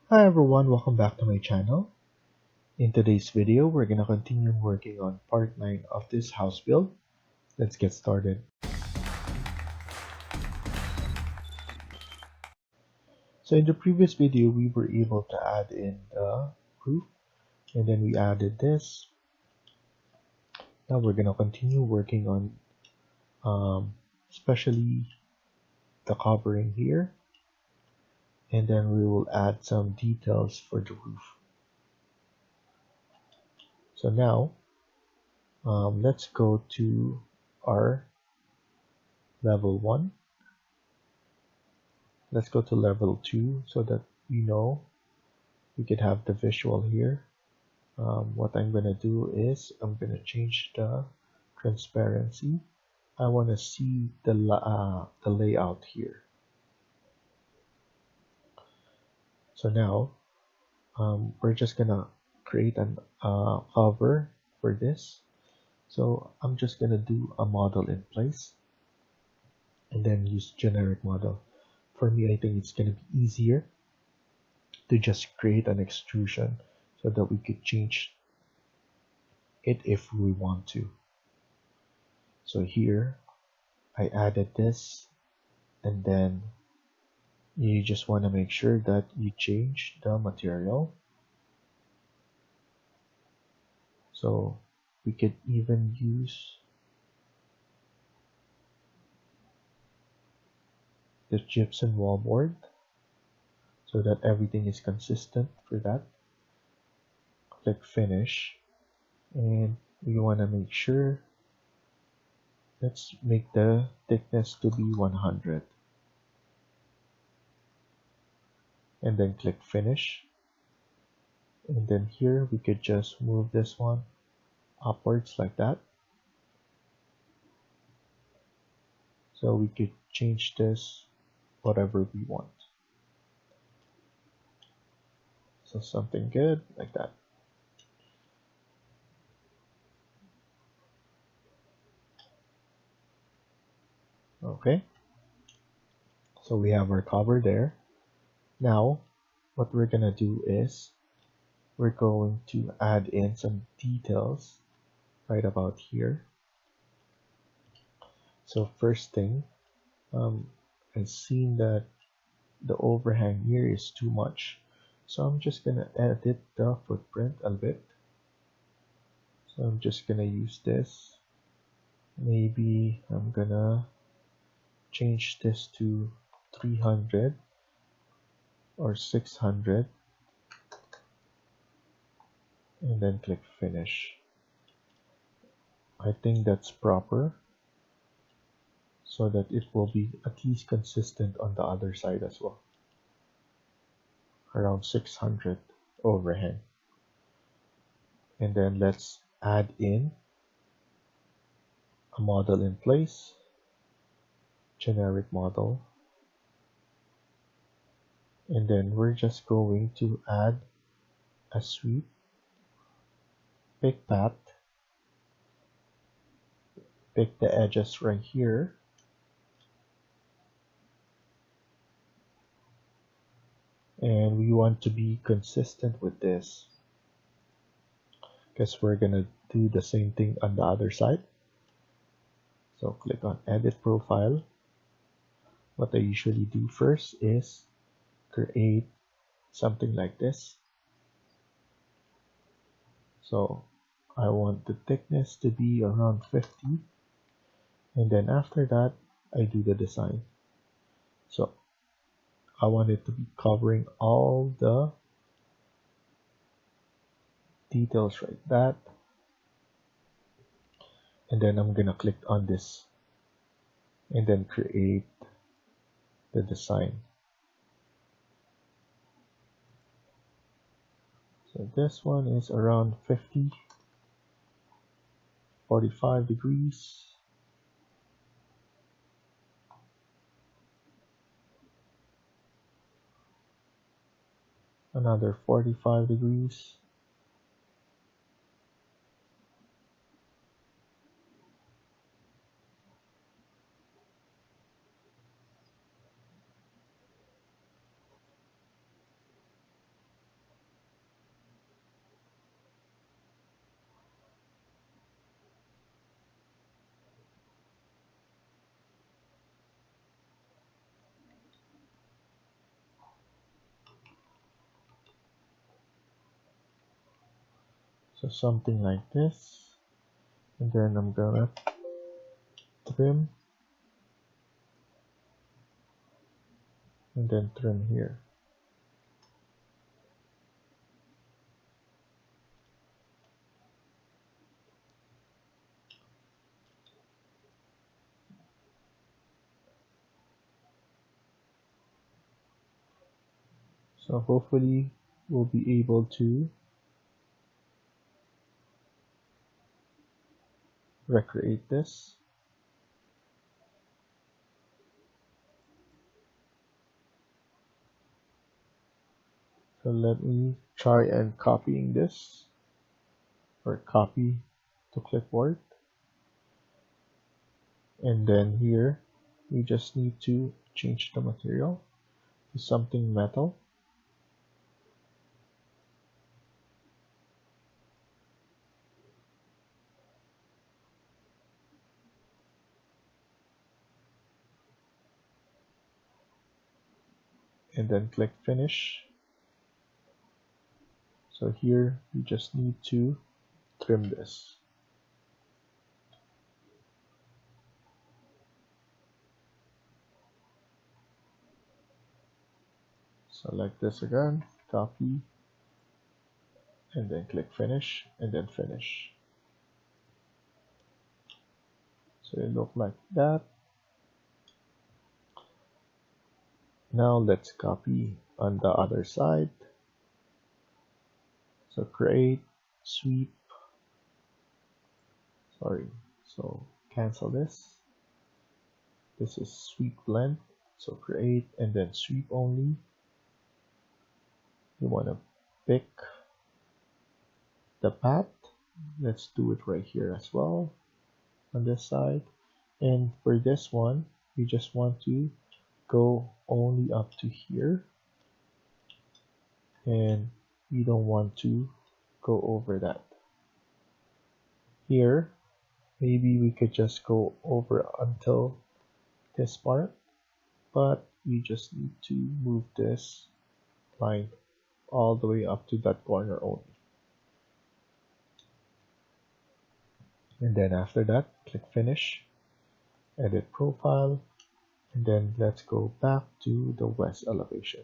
Hi everyone, welcome back to my channel. In today's video, we're gonna continue working on part 9 of this house build. Let's get started. So in the previous video, we were able to add in the roof, and then we added this. Now we're gonna continue working on especially the covering here, and then we will add some details for the roof. So now, let's go to our level 1. Let's go to level 2 so that we know we could have the visual here. What I'm gonna do is I'm gonna change the transparency. I want to see the layout here. So now we're just gonna create an cover for this. So I'm just gonna do a model in place and then use generic model. For me, I think it's gonna be easier to just create an extrusion so that we could change it if we want to. So here I added this, and then you just want to make sure that you change the material. So we could even use the gypsum wallboard so that everything is consistent for that. Click finish, and we want to make sure, let's make the thickness to be 100, and then click finish. And then here we could just move this one upwards like that. So we could change this whatever we want. So something good like that. Okay. So we have our cover there. Now, what we're gonna do is we're going to add in some details right about here. So first thing, I've seen that the overhang here is too much. So I'm just gonna edit the footprint a bit. So I'm just gonna use this. Maybe I'm gonna change this to 300 or 600, and then click finish. I think that's proper so that it will be at least consistent on the other side as well. Around 600 overhang. And then let's add in a model in place, generic model. And then we're just going to add a sweep, pick path, pick the edges right here, and we want to be consistent with this because we're gonna do the same thing on the other side. So click on edit profile. What I usually do first is create something like this. So I want the thickness to be around 50, and then after that I do the design. So I want it to be covering all the details like that, and then I'm gonna click on this and then create the design. So this one is around 50, 45 degrees. Another 45 degrees. So something like this, and then I'm gonna trim and then trim here. So hopefully we'll be able to recreate this. So let me try and copying this, or copy to clipboard. And then here we just need to change the material to something metal. And then click finish. So here we just need to trim this. Select this again, copy, and then click finish, and then finish. So it looks like that. Now let's copy on the other side. So create, sweep, so cancel this. This is sweep blend. So create and then sweep only. You want to pick the path. Let's do it right here as well on this side. And for this one, we just want to go only up to here, and we don't want to go over that. Here, maybe we could just go over until this part, but we just need to move this line all the way up to that corner only. And then after that, click finish, edit profile, and then let's go back to the west elevation.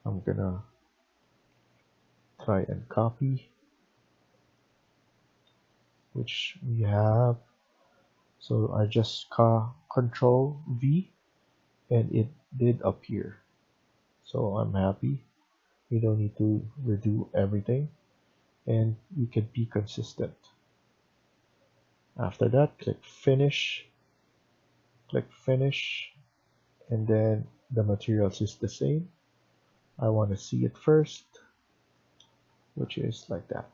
I'm gonna try and copy, which we have. So I just control V and it did appear. So I'm happy. We don't need to redo everything, and we can be consistent. After that, click finish, and then the materials is the same. I want to see it first, which is like that.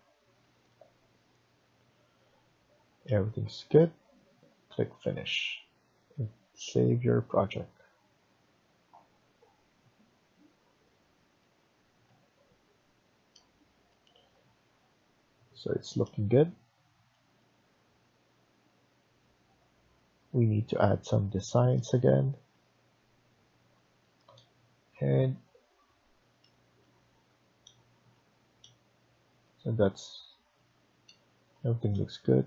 Everything's good. Click finish and save your project. So it's looking good. We need to add some designs again. And so that's, everything looks good.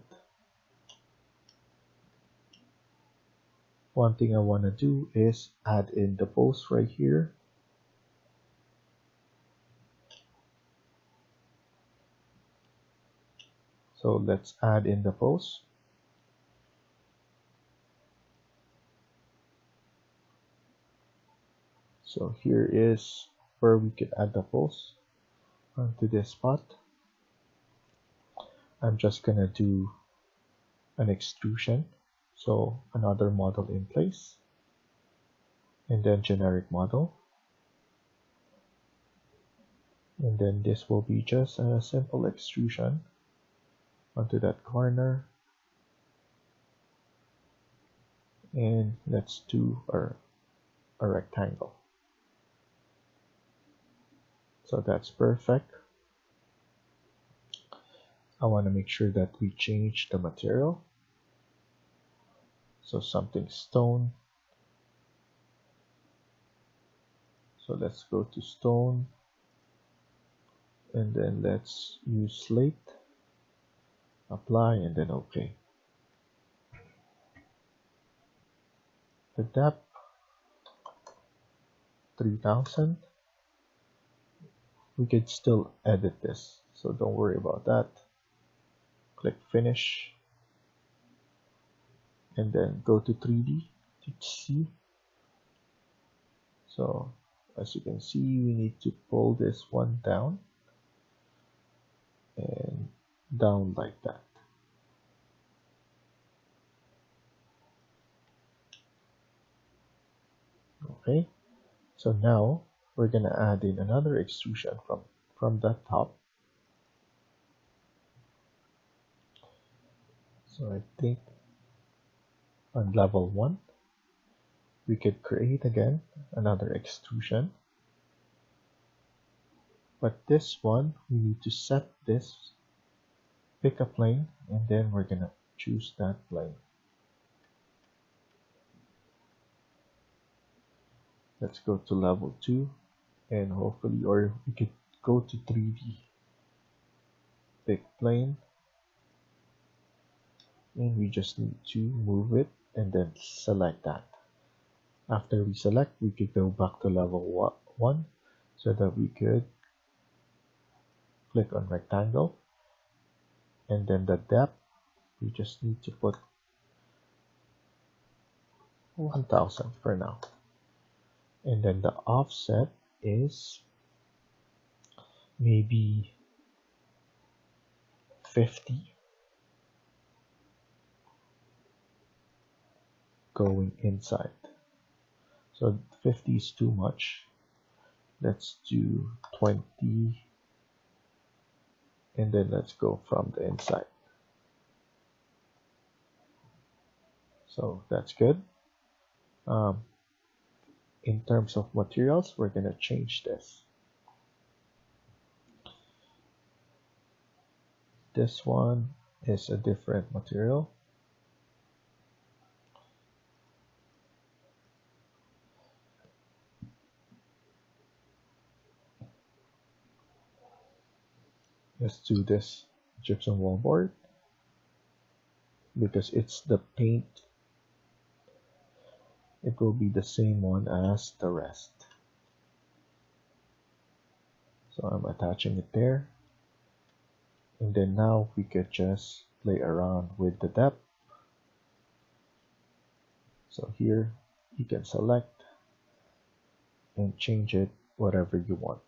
One thing I want to do is add in the post right here. So let's add in the post. So here is where we could add the post onto this spot. I'm just gonna do an extrusion, so another model in place, and then generic model, and then this will be just a simple extrusion onto that corner. And let's do a rectangle. So that's perfect. I want to make sure that we change the material. So something stone. So let's go to stone. and then let's use slate, apply, and then OK. The depth 3000. We could still edit this, so don't worry about that. Click finish, and then go to 3D to see. So as you can see, we need to pull this one down and down like that. Okay, so now we're gonna add in another extrusion from the top. So I think on level 1 we could create again another extrusion, but this one we need to set this, pick a plane, and then we're gonna choose that plane. Let's go to level 2, and hopefully, or we could go to 3D, pick plane, and we just need to move it and then select that. After we select, we could go back to level 1 so that we could click on rectangle, and then the depth we just need to put 1000 for now, and then the offset is maybe 50 going inside. So 50 is too much. Let's do 20, and then let's go from the inside. So that's good. In terms of materials, we're gonna change this. This one is a different material. Let's do this gypsum wallboard because it's the paint. It will be the same one as the rest. So I'm attaching it there. And then now we could just play around with the depth. So here you can select and change it whatever you want.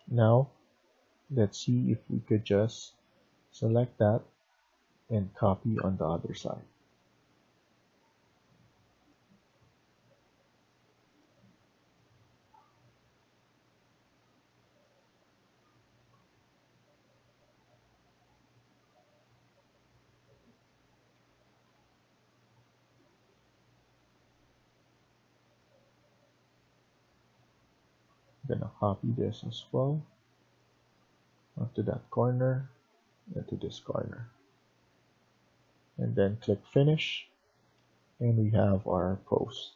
Now let's see if we could just select that and copy on the other side. I'm gonna copy this as well onto that corner and to this corner, and then click finish, and we have our post.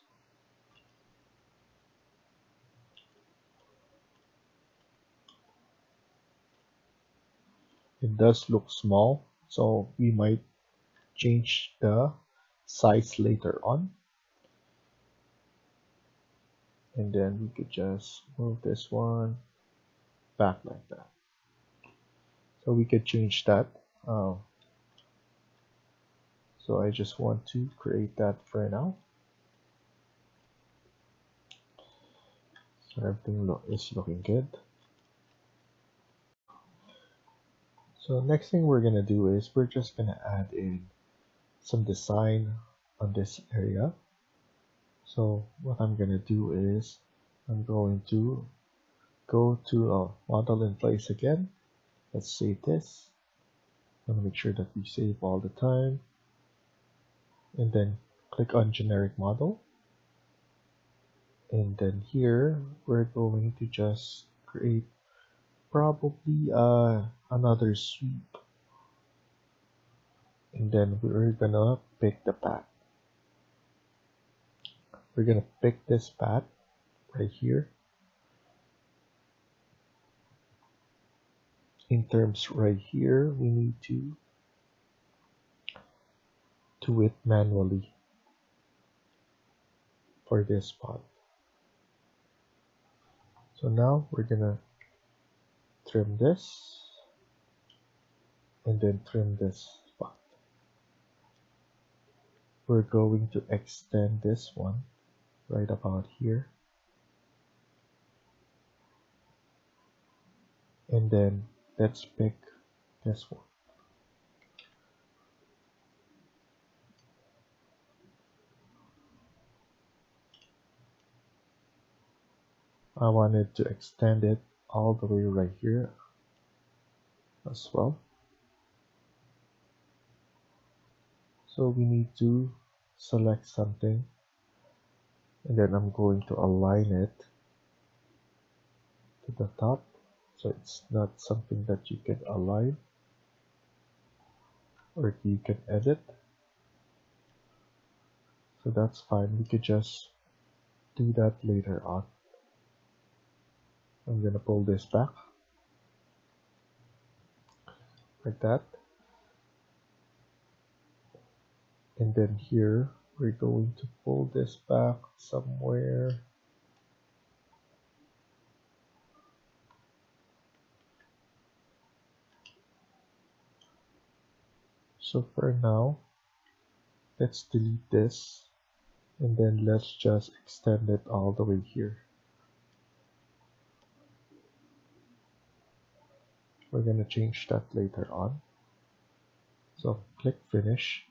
It does look small, so we might change the size later on, and then we could just move this one back like that. So we could change that. So I just want to create that for now. So everything is looking good. So next thing we're gonna do is we're just gonna add in some design on this area. So what I'm gonna do is I'm going to go to a model in place again. Let's save this. I want to make sure that we save all the time, and then click on generic model, and then here we're going to just create probably another sweep. and then we're gonna pick the path. We're gonna pick this path right here. In terms right here, we need to do it manually for this spot. So now we're gonna trim this and then trim this spot. We're going to extend this one right about here, and then let's pick this one. I wanted to extend it all the way right here as well. So we need to select something, and then I'm going to align it to the top, so it's not something that you can align or you can edit. So that's fine, we could just do that later on. I'm gonna pull this back like that, and then here we're going to pull this back somewhere. So for now, let's delete this, and then let's just extend it all the way here. We're gonna change that later on. So click finish,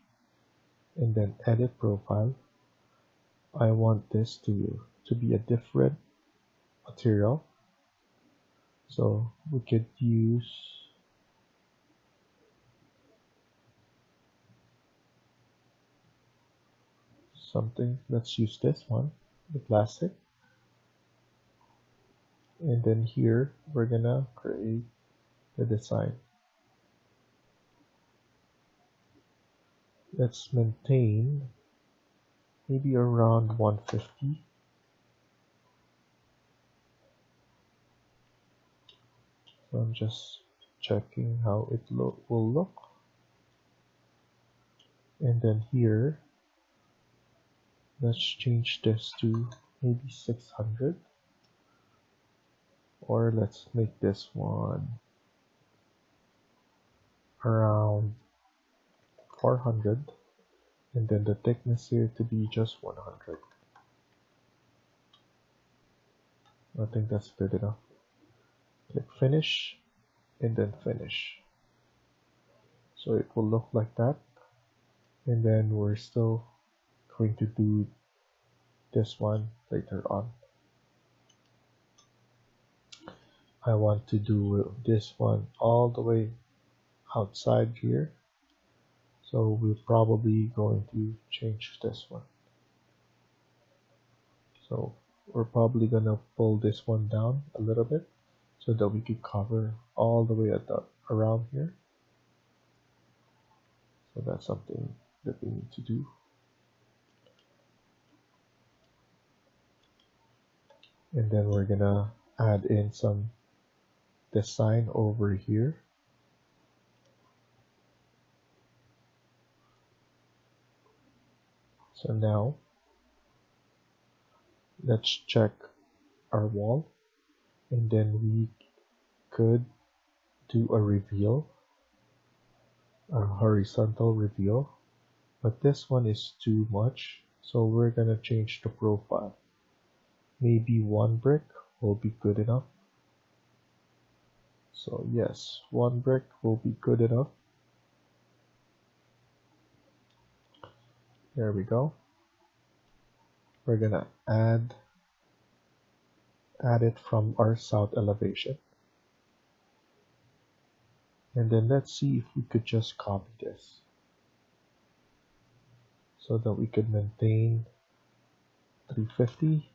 and then edit profile. I want this to be a different material, so we could use something. Let's use this one, the plastic, and then here we're gonna create the design. Let's maintain maybe around 150. So I'm just checking how it will look. And then here, let's change this to maybe 600. Or let's make this one around 400. And then the thickness here to be just 100. I think that's good enough. Click finish, and then finish. So it will look like that. And then we're still going to do this one later on. I want to do this one all the way outside here. So we're probably going to change this one. So we're probably gonna pull this one down a little bit so that we could cover all the way around here. So that's something that we need to do. And then we're gonna add in some design over here. So now let's check our wall, and then we could do a reveal, a horizontal reveal, but this one is too much, so we're gonna change the profile. Maybe one brick will be good enough. So yes, one brick will be good enough. There we go. We're gonna add it from our south elevation. And then let's see if we could just copy this so that we could maintain 350.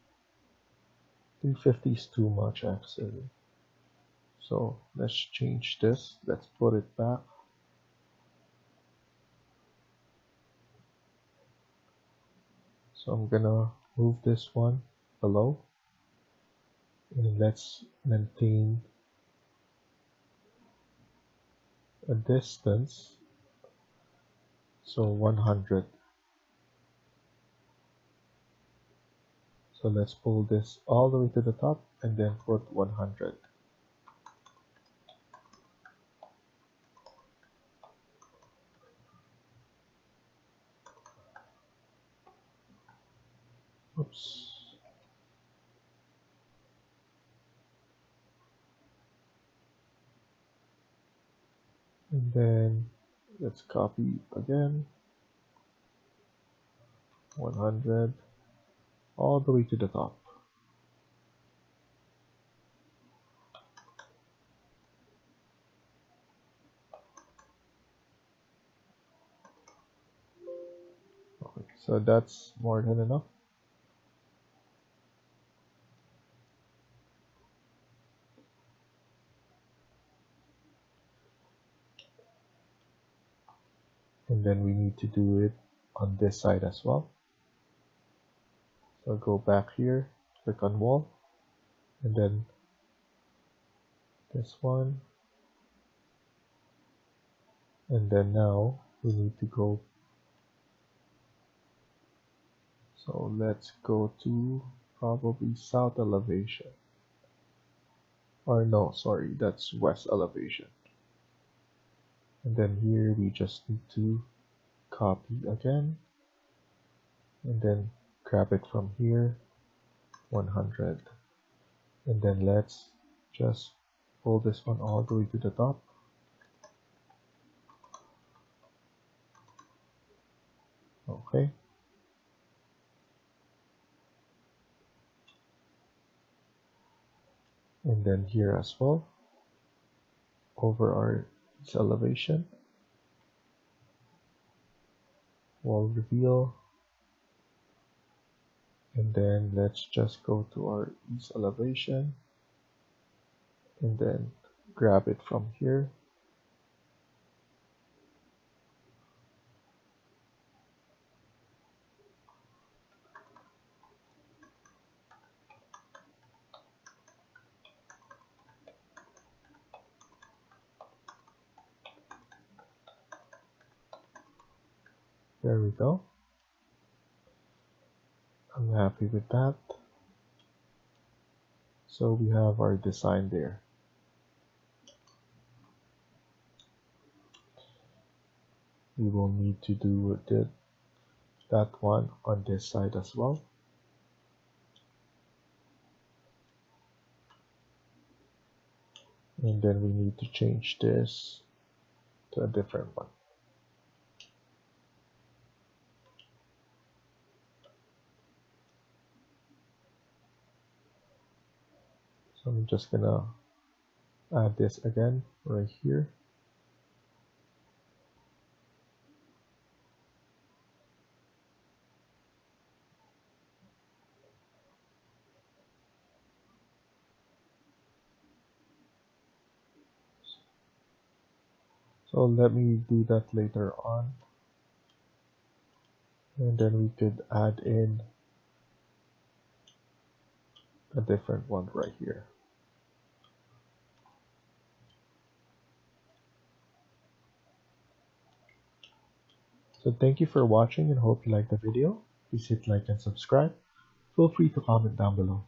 350 is too much actually. So let's change this. Let's put it back. So I'm gonna move this one below, and let's maintain a distance, so 100. So let's pull this all the way to the top and then put 100. Oops. And then let's copy again, 100, all the way to the top. Okay, so that's more than enough. And then we need to do it on this side as well. So go back here, click on wall, and then this one. And then now we need to go, so let's go to probably south elevation. Or no, sorry, that's west elevation. And then here we just need to copy again, and then grab it from here, 100. And then let's just pull this one all the way to the top. Okay. And then here as well, over our elevation, wall reveal, and then let's just go to our east elevation and then grab it from here. There we go. I'm happy with that. So we have our design there. We will need to do that one on this side as well. And then we need to change this to a different one. So I'm just gonna add this again right here. So let me do that later on. And then we could add in a different one right here. So thank you for watching and hope you liked the video. Please hit like and subscribe. Feel free to comment down below.